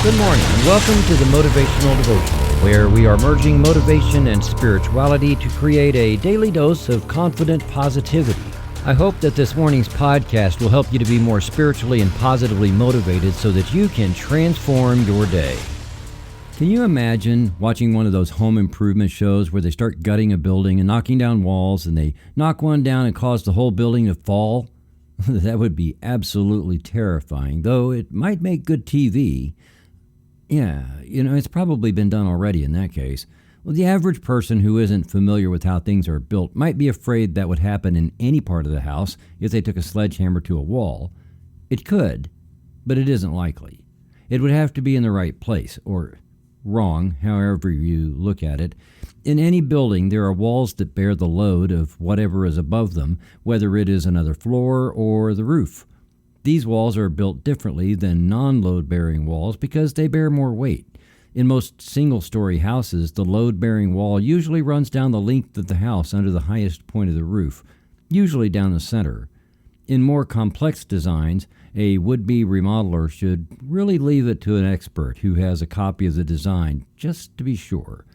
Good morning, and welcome to the Motivational Devotional, where we are merging motivation and spirituality to create a daily dose of confident positivity. I hope that this morning's podcast will help you to be more spiritually and positively motivated so that you can transform your day. Can you imagine watching one of those home improvement shows where they start gutting a building and knocking down walls, and they knock one down and cause the whole building to fall? That would be absolutely terrifying, though it might make good TV. Yeah, it's probably been done already in that case. Well, the average person who isn't familiar with how things are built might be afraid that would happen in any part of the house if they took a sledgehammer to a wall. It could, but it isn't likely. It would have to be in the right place, or wrong, however you look at it. In any building, there are walls that bear the load of whatever is above them, whether it is another floor or the roof. These walls are built differently than non-load-bearing walls because they bear more weight. In most single-story houses, the load-bearing wall usually runs down the length of the house under the highest point of the roof, usually down the center. In more complex designs, a would-be remodeler should really leave it to an expert who has a copy of the design, just to be sure.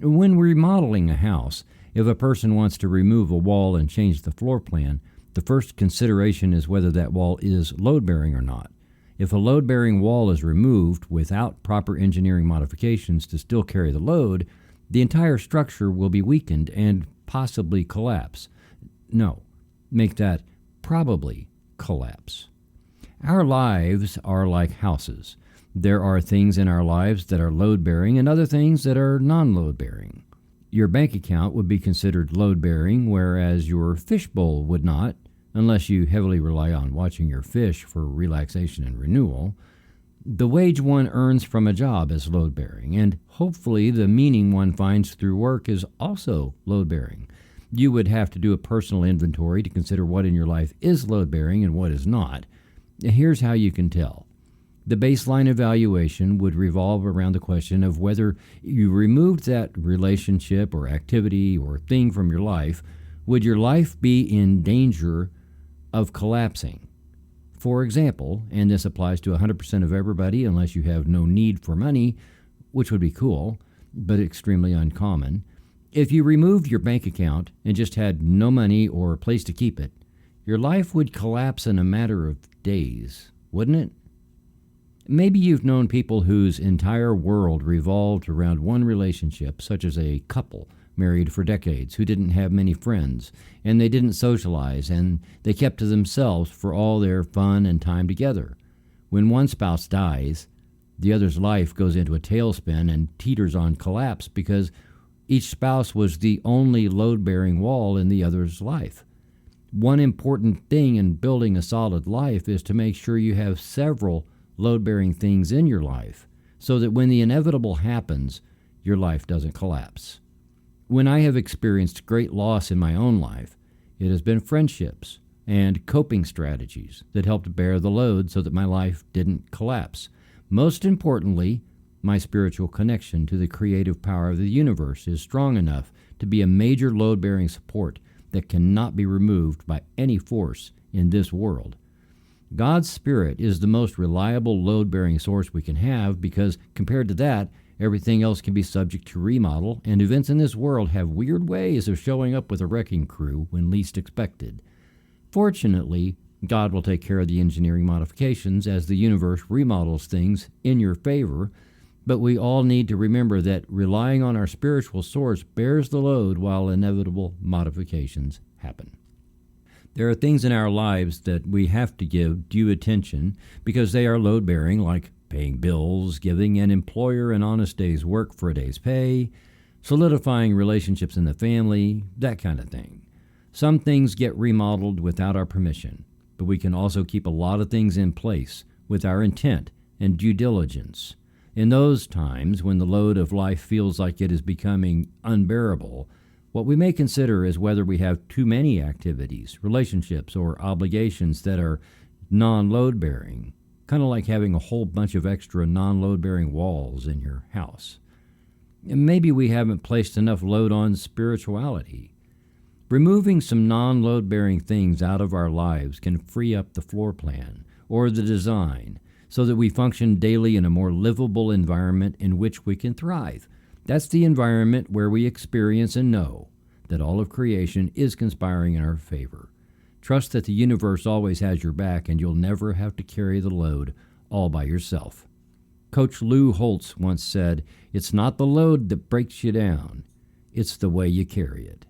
When remodeling a house, if a person wants to remove a wall and change the floor plan, the first consideration is whether that wall is load-bearing or not. If a load-bearing wall is removed without proper engineering modifications to still carry the load, the entire structure will be weakened and possibly collapse. No, make that probably collapse. Our lives are like houses. There are things in our lives that are load-bearing and other things that are non-load-bearing. Your bank account would be considered load-bearing, whereas your fishbowl would not, unless you heavily rely on watching your fish for relaxation and renewal. The wage one earns from a job is load-bearing, and hopefully the meaning one finds through work is also load-bearing. You would have to do a personal inventory to consider what in your life is load-bearing and what is not. Here's how you can tell. The baseline evaluation would revolve around the question of whether you removed that relationship or activity or thing from your life, would your life be in danger of collapsing? For example, and this applies to 100% of everybody unless you have no need for money, which would be cool, but extremely uncommon. If you removed your bank account and just had no money or a place to keep it, your life would collapse in a matter of days, wouldn't it? Maybe you've known people whose entire world revolved around one relationship, such as a couple married for decades who didn't have many friends, and they didn't socialize, and they kept to themselves for all their fun and time together. When one spouse dies, the other's life goes into a tailspin and teeters on collapse because each spouse was the only load-bearing wall in the other's life. One important thing in building a solid life is to make sure you have several load-bearing things in your life so that when the inevitable happens, your life doesn't collapse. When I have experienced great loss in my own life, it has been friendships and coping strategies that helped bear the load so that my life didn't collapse. Most importantly, my spiritual connection to the creative power of the universe is strong enough to be a major load-bearing support that cannot be removed by any force in this world. God's Spirit is the most reliable load-bearing source we can have because, compared to that, everything else can be subject to remodel, and events in this world have weird ways of showing up with a wrecking crew when least expected. Fortunately, God will take care of the engineering modifications as the universe remodels things in your favor, but we all need to remember that relying on our spiritual source bears the load while inevitable modifications happen. There are things in our lives that we have to give due attention because they are load-bearing, like paying bills, giving an employer an honest day's work for a day's pay, solidifying relationships in the family, that kind of thing. Some things get remodeled without our permission, but we can also keep a lot of things in place with our intent and due diligence. In those times when the load of life feels like it is becoming unbearable, what we may consider is whether we have too many activities, relationships, or obligations that are non-load-bearing, kind of like having a whole bunch of extra non-load-bearing walls in your house. And maybe we haven't placed enough load on spirituality. Removing some non-load-bearing things out of our lives can free up the floor plan or the design so that we function daily in a more livable environment in which we can thrive. That's the environment where we experience and know that all of creation is conspiring in our favor. Trust that the universe always has your back and you'll never have to carry the load all by yourself. Coach Lou Holtz once said, "It's not the load that breaks you down, it's the way you carry it."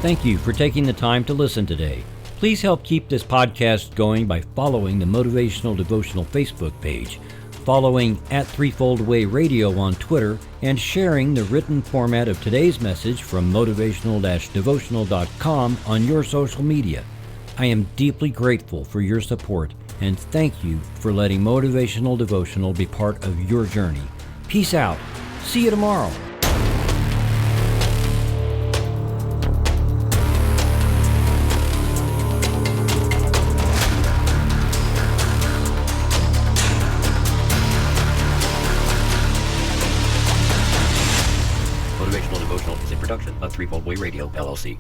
Thank you for taking the time to listen today. Please help keep this podcast going by following the Motivational Devotional Facebook page, following @Threefold Way Radio on Twitter, and sharing the written format of today's message from motivational-devotional.com on your social media. I am deeply grateful for your support, and thank you for letting Motivational Devotional be part of your journey. Peace out. See you tomorrow. Motivational Devotional is a production of Threefold Way Radio, LLC.